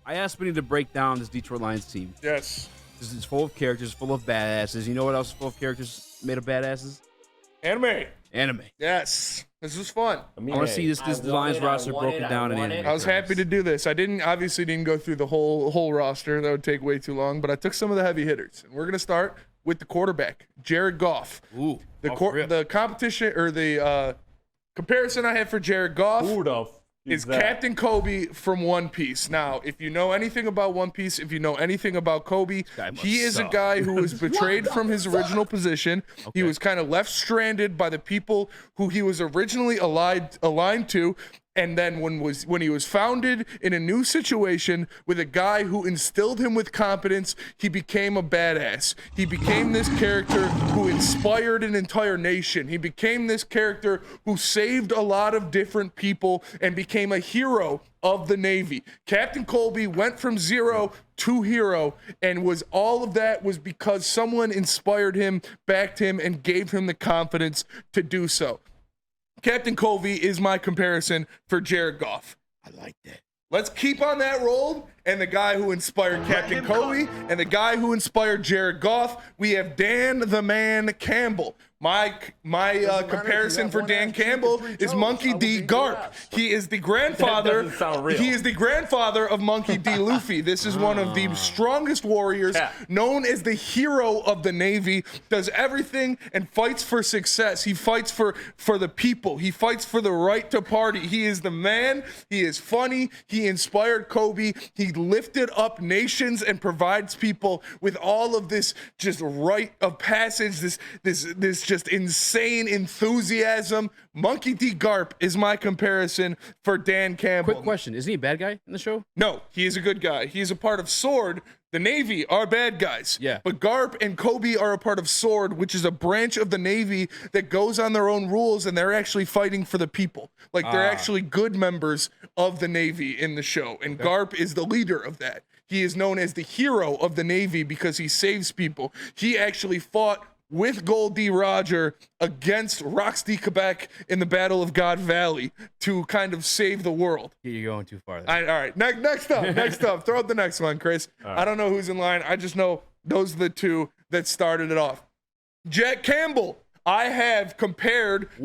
I asked Benny to break down this Detroit Lions team. Yes. This is full of characters, full of badasses. You know what else is full of characters made of badasses? Anime. Yes. This was fun. I want to see this Lions roster broken down in anime. I was happy to do this. I obviously didn't go through the whole roster. That would take way too long, but I took some of the heavy hitters. And we're going to start with the quarterback, Jared Goff. Ooh. The competition or the comparison I have for Jared Goff is Captain Kobe from One Piece. Now, if you know anything about One Piece, if you know anything about Kobe, he is a guy who was betrayed from his original position. Okay. He was kind of left stranded by the people who he was originally aligned to. And then when he was founded in a new situation with a guy who instilled him with competence, he became a badass. He became this character who inspired an entire nation. He became this character who saved a lot of different people and became a hero of the Navy. Captain Colby went from zero to hero, and all of that was because someone inspired him, backed him, and gave him the confidence to do so. Captain Colby is my comparison for Jared Goff. I like that. Let's keep on that roll. And the guy who inspired Captain Colby and the guy who inspired Jared Goff, we have Dan the Man Campbell. My comparison for Dan Campbell is Monkey D. Garp. He is the grandfather. That doesn't sound real. He is the grandfather of Monkey D. Luffy. This is one of the strongest warriors, known as the hero of the Navy. Does everything and fights for success. He fights for the people. He fights for the right to party. He is the man. He is funny. He inspired Kobe. He lifted up nations and provides people with all of this just rite of passage. This just insane enthusiasm. Monkey D. Garp is my comparison for Dan Campbell. Quick question. Isn't he a bad guy in the show? No, he is a good guy. He's a part of SWORD. The Navy are bad guys. Yeah. But Garp and Kobe are a part of SWORD, which is a branch of the Navy that goes on their own rules, and they're actually fighting for the people. Like, they're actually good members of the Navy in the show. And Garp is the leader of that. He is known as the hero of the Navy because he saves people. He actually fought with Gold D. Roger against Roxy Quebec in the Battle of God Valley to kind of save the world. You're going too far. All right. Next up. Throw out the next one, Chris. Right. I don't know who's in line. I just know those are the two that started it off. Jack Campbell, I have compared to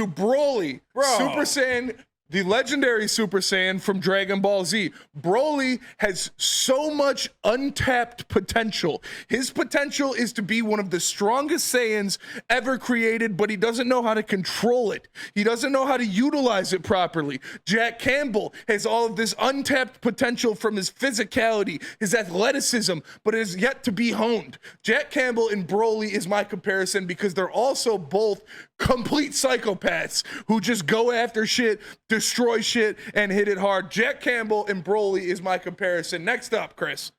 Broly. Super Saiyan, the legendary Super Saiyan from Dragon Ball Z. Broly has so much untapped potential. His potential is to be one of the strongest Saiyans ever created, but he doesn't know how to control it. He doesn't know how to utilize it properly. Jack Campbell has all of this untapped potential from his physicality, his athleticism, but it is yet to be honed. Jack Campbell and Broly is my comparison because they're also both complete psychopaths who just go after shit, destroy shit, and hit it hard. Jack Campbell and Broly is my comparison. Next up, Chris.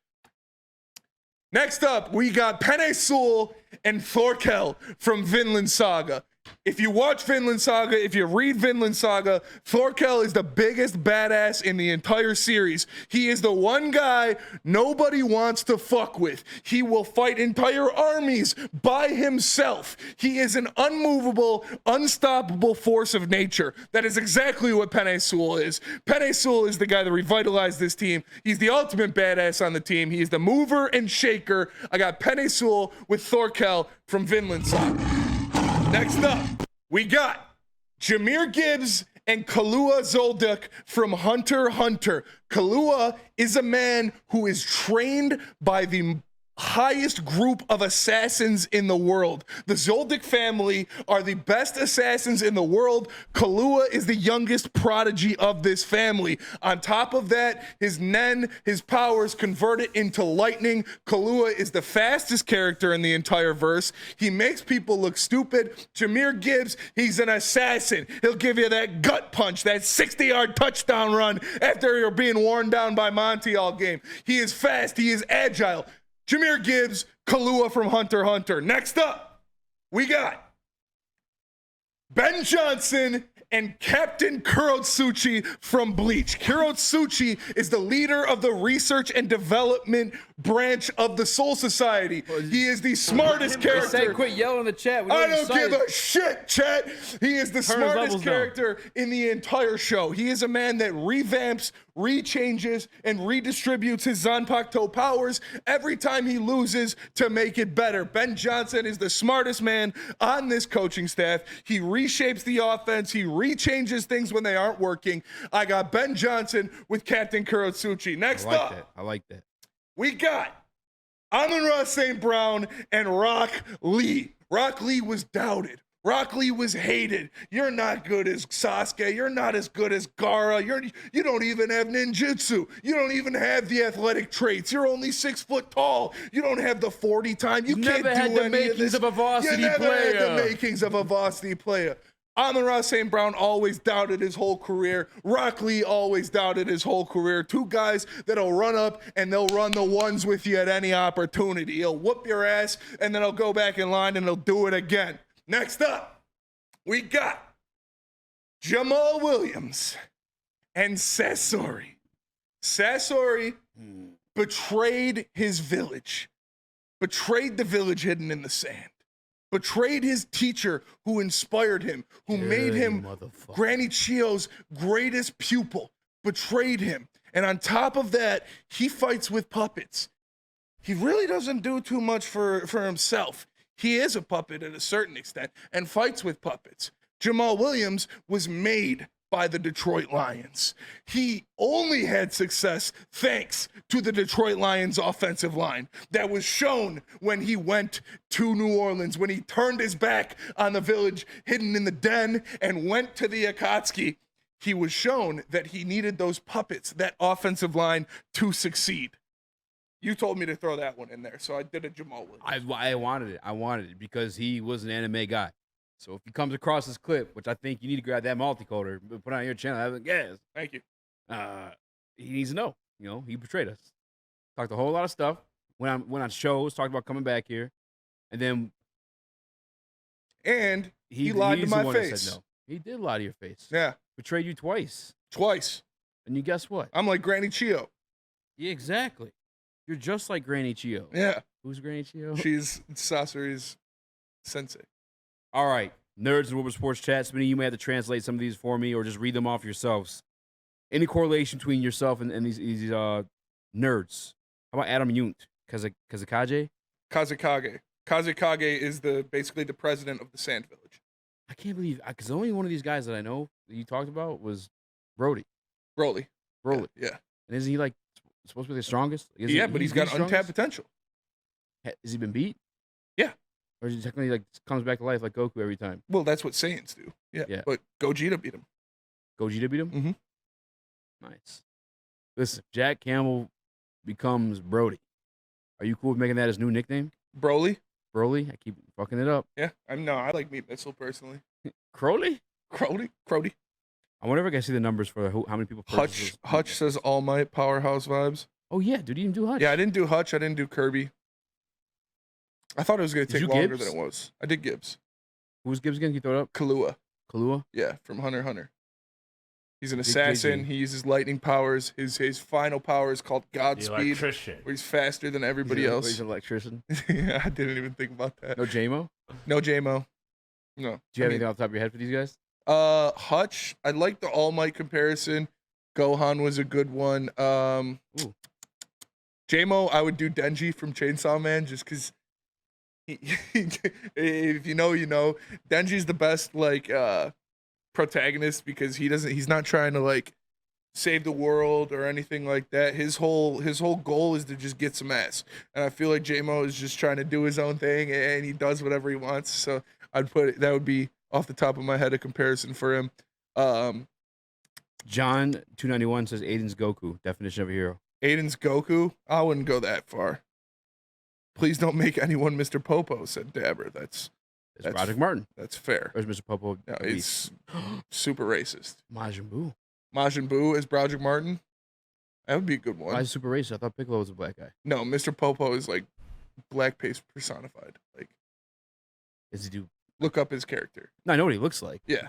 Next up, we got Penny Sewell and Thorkel from Vinland Saga. If you watch Vinland Saga, if you read Vinland Saga, Thorkel is the biggest badass in the entire series. He is the one guy nobody wants to fuck with. He will fight entire armies by himself. He is an unmovable, unstoppable force of nature. That is exactly what Penny Sewell is. Penny Sewell is the guy that revitalized this team. He's the ultimate badass on the team. He is the mover and shaker. I got Penny Sewell with Thorkel from Vinland Saga. Next up, we got Jameer Gibbs and Kahlua Zoldyck from Hunter x Hunter. Kahlua is a man who is trained by the highest group of assassins in the world. The Zoldyck family are the best assassins in the world. Kahlua is the youngest prodigy of this family. On top of that, his powers convert it into lightning. Kahlua is the fastest character in the entire verse. He makes people look stupid. Jameer Gibbs, he's an assassin. He'll give you that gut punch, that 60-yard touchdown run after you're being worn down by Monty all game. He is fast. He is agile. Jameer Gibbs, Kahlua from Hunter x Hunter. Next up, we got Ben Johnson and Captain Kurotsuchi from Bleach. Kurotsuchi is the leader of the research and development branch of the Soul Society. He is the smartest character. Say, quit yelling in the chat. I don't give a shit, chat. He is the smartest character in the entire show. He is a man that revamps rechanges, and redistributes his Zanpakuto powers every time he loses to make it better. Ben Johnson is the smartest man on this coaching staff. He reshapes the offense. He rechanges things when they aren't working. I got Ben Johnson with Captain Kurotsuchi. Next up, I like that. we got Amon-Ra St. Brown and Rock Lee. Rock Lee was doubted. Rock Lee was hated. You're not good as Sasuke. You're not as good as Gaara. You don't even have ninjutsu. You don't even have the athletic traits. You're only 6 foot tall. You don't have the 40 time. You can't never had do the any of makings this. of a varsity You never player. had the makings of a varsity player. Amon-Ra St. Brown always doubted his whole career. Rock Lee always doubted his whole career. Two guys that'll run up and they'll run the ones with you at any opportunity. He'll whoop your ass and then he'll go back in line and he'll do it again. Next up, we got Jamal Williams and Sasori. Sasori betrayed his village, betrayed the village hidden in the sand, betrayed his teacher who inspired him, who made him Granny Chio's greatest pupil, betrayed him. And on top of that, he fights with puppets. He really doesn't do too much for himself. He is a puppet at a certain extent and fights with puppets. Jamal Williams was made by the Detroit Lions. He only had success thanks to the Detroit Lions offensive line that was shown when he went to New Orleans, when he turned his back on the village hidden in the den and went to the Akatsuki. He was shown that he needed those puppets, that offensive line, to succeed. You told me to throw that one in there, so I did a Jamal Williams. I wanted it because he was an anime guy. So if he comes across this clip, which I think you need to grab that multicoder, put it on your channel, have a guess. Thank you. He needs to know. You know, he betrayed us. Talked a whole lot of stuff. Went on shows, talked about coming back here, and then he lied to my the one that face. said no. He did lie to your face. Yeah, Betrayed you twice. twice. And you guess what? I'm like Granny Chio. Yeah, exactly. You're just like Granny Chio. Yeah, Who's Granny Chio? she's Sasori's sensei. All right, nerds and Wilbur Sports Chat. Smitty, you may have to translate some of these for me or just read them off yourselves. Any correlation between yourself and these nerds? How about Adam Yunt? Kazakage? Kazekage. Kazekage is basically the president of the Sand Village. I can't believe, because the only one of these guys that I know that you talked about was Brody. Broly. Broly. Yeah. And isn't he like supposed to be the strongest? But he's got the untapped strongest? potential. Has he been beat? Yeah. Or is he technically like comes back to life like Goku every time? Well, that's what Saiyans do. Yeah. Yeah. But Gogeta beat him. Gogeta beat him? Mhm. Nice. Listen, Jack Campbell becomes Brody. Are you cool with making that his new nickname? Broly. Broly? I keep fucking it up. Yeah. I like Meat Missile personally. Crowley? Crody. I wonder if I can see the numbers for how many people purchased Hutch says All Might, Powerhouse vibes. Oh, yeah. Dude, you didn't do Hutch. Yeah, I didn't do Hutch. I didn't do Kirby. I thought it was going to Did take you longer Gibbs? than it was. I did Gibbs. Who's Gibbs again? Can you throw it up? Kahlua. Kahlua? Yeah, from Hunter x Hunter. He's an Big assassin. JG. He uses lightning powers. His final power is called The Godspeed, electrician. where he's faster than everybody else. He's an electrician. Yeah, I didn't even think about that. No JMO? No JMO. No. Do you have anything off the top of your head for these guys? Hutch. I like the All Might comparison. Gohan was a good one. Ooh. JMO, I would do Denji from Chainsaw Man just because if you know, you know. Denji's the best protagonist because he's not trying to like save the world or anything like that. His whole goal is to just get some ass. And I feel like JMO is just trying to do his own thing and he does whatever he wants. So that would be off the top of my head a comparison for him. John 291 says Aiden's Goku. Definition of a hero. Aiden's Goku? I wouldn't go that far. Please don't make anyone Mr. Popo, said Dabber. That's Project Martin. That's fair. Where's Mr. Popo? No, it's super racist. Majin Buu. Majin Buu as Broderick Martin? That would be a good one. Why is he super racist? I thought Piccolo was a black guy. No, Mr. Popo is like black paste personified. Like, Does he do? look up his character. No, I know what he looks like. Yeah,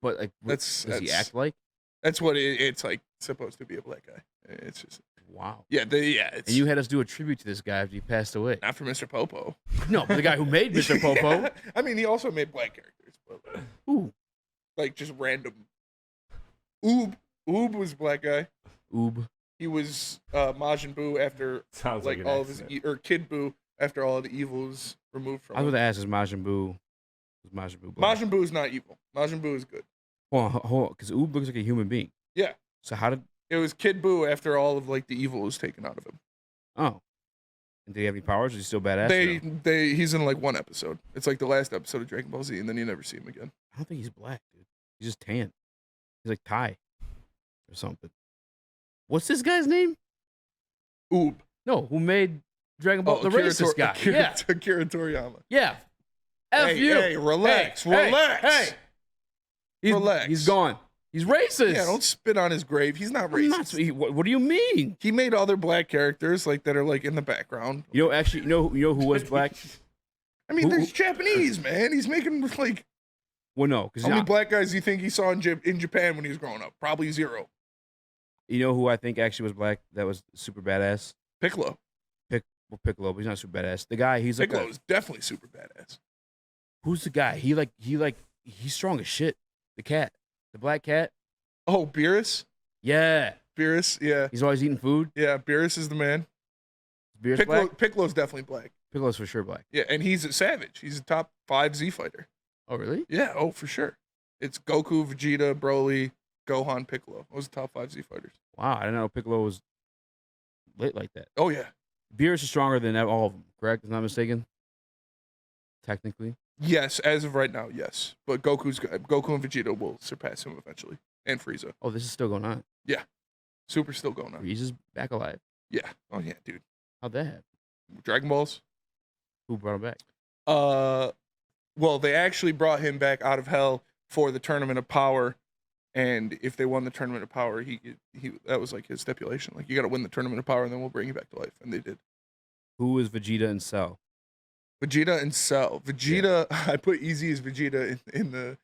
But like, does he act like? that's what it's like supposed to be a black guy. It's just Wow. yeah, it's And you had us do a tribute to this guy after he passed away. not for Mr. Popo. No, but the guy who made Mr. Popo. Yeah. I mean, he also made black characters, but Ooh. like just random. Oob was a black guy. Oob. He was Majin Buu after Sounds like an all of his accident. or Kid Buu after all of the evil was removed from I was him. going to ask, is Majin Buu black? Majin Buu is not evil. Majin Buu is good. Hold on, because Oob looks like a human being. Yeah. So how did? It was Kid Buu after all of like the evil was taken out of him. Oh, and did he have any powers? Or is he still badass? He's in like one episode. It's like the last episode of Dragon Ball Z, and then you never see him again. I don't think he's black, dude. He's just tan. He's like Thai or something. What's this guy's name? Oob. No, who made Dragon Ball? The racist guy. Yeah, Akira Toriyama. yeah. F Hey, you. hey, relax, Hey, relax. Hey, Relax. He's gone. He's racist. Yeah, don't spit on his grave. He's not I'm racist. not- what do you mean? He made other black characters like that are like in the background. You know, actually, you know who was black? I mean, Who- there's Japanese, man. He's making like Well, no, because how many black guys do you think he saw in Japan when he was growing up? Probably zero. you know who I think actually was black that was super badass? Piccolo. Well, Piccolo, but he's not super badass. The guy, he's like, Piccolo is definitely super badass. who's the guy? He's strong as shit. The cat, the black cat. Oh, Beerus. Yeah, Beerus. Yeah, he's always eating food. yeah. Beerus is the man. Beer's black. Piccolo's definitely black. Piccolo's for sure black. Yeah, and he's a savage. He's a top 5 Z fighter. Oh, really? Yeah. Oh, for sure. It's Goku, Vegeta, Broly, Gohan, Piccolo. Those are the top 5 Z fighters. Wow, I didn't know Piccolo was lit like that. Oh yeah. Beerus is stronger than all of them, correct? If I'm not mistaken. Technically. Yes, as of right now, yes. But Goku and Vegeta will surpass him eventually, and Frieza. Oh, this is still going on. Super's still going on. Frieza's back alive. Yeah. Oh yeah, dude. How'd that happen? Dragon Balls. Who brought him back? Well, they actually brought him back out of hell for the Tournament of Power, and if they won the Tournament of Power, he that was like his stipulation. Like, you got to win the Tournament of Power, and then we'll bring you back to life. And they did. Who is Vegeta and Cell? Vegeta and Cell. Vegeta, I put easy as Vegeta in the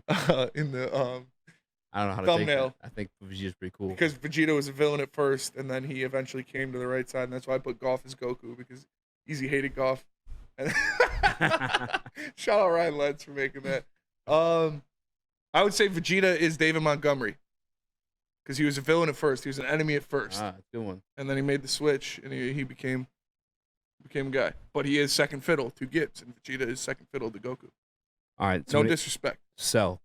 I don't know how to Thumbnail. take that. I think Vegeta's pretty cool. because Vegeta was a villain at first, and then he eventually came to the right side, and that's why I put Goff as Goku, because Easy hated Goff. And shout out Ryan Letts for making that. I would say Vegeta is David Montgomery, because he was a villain at first. He was an enemy at first, Good one. and then he made the switch, and he became a guy. But he is second fiddle to Gibbs, and Vegeta is second fiddle to Goku. All right. No disrespect. Cell.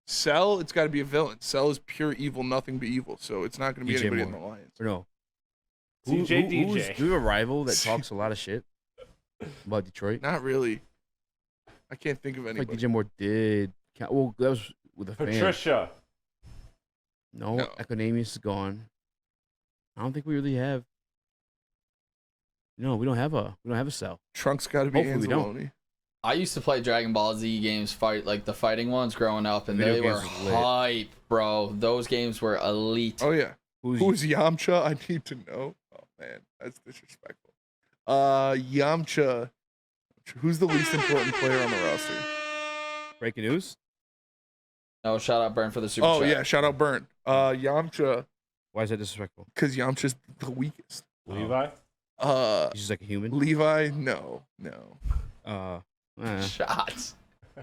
Cell, it's got to be a villain. Cell is pure evil, nothing but evil. So it's not going to be DJ anybody in the Moore. Lions. Or no. CJ Do you have a rival that talks a lot of shit about Detroit? Not really. I can't think of Like anybody. DJ Moore did. Well, that was with a fan. Patricia. No, No. Economius is gone. I don't think we really have. No, we don't have a cell. Trunks got to be Hopefully we don't. Anzalone. I used to play Dragon Ball Z games, like the fighting ones growing up, and Video they were games was lit. hype, bro. Those games were elite. Oh yeah. Who's Who's Yamcha? I need to know. Oh man, that's disrespectful. Yamcha. Who's the least important player on the roster? breaking news? No, shout out Burn for the super Oh chat. yeah, shout out Burn. Yamcha, Why is that disrespectful? because Yamcha's the weakest. Levi. He's just like a human. Levi, no. Shots.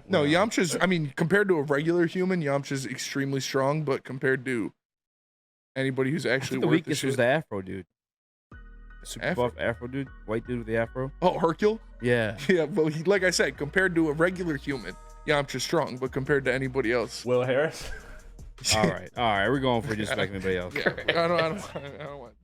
No, Wow. Yamcha's, I mean, compared to a regular human, Yamcha's extremely strong, but compared to anybody who's I actually think the worth the weakest was shit. the Afro dude. The super Afro? buff Afro dude, white dude with the Afro. Oh, Hercule? Yeah. Yeah, well, like I said, compared to a regular human, Yamcha's strong, but compared to anybody else. Will Harris. All right. We're going for disrespecting anybody else. Yeah, I don't want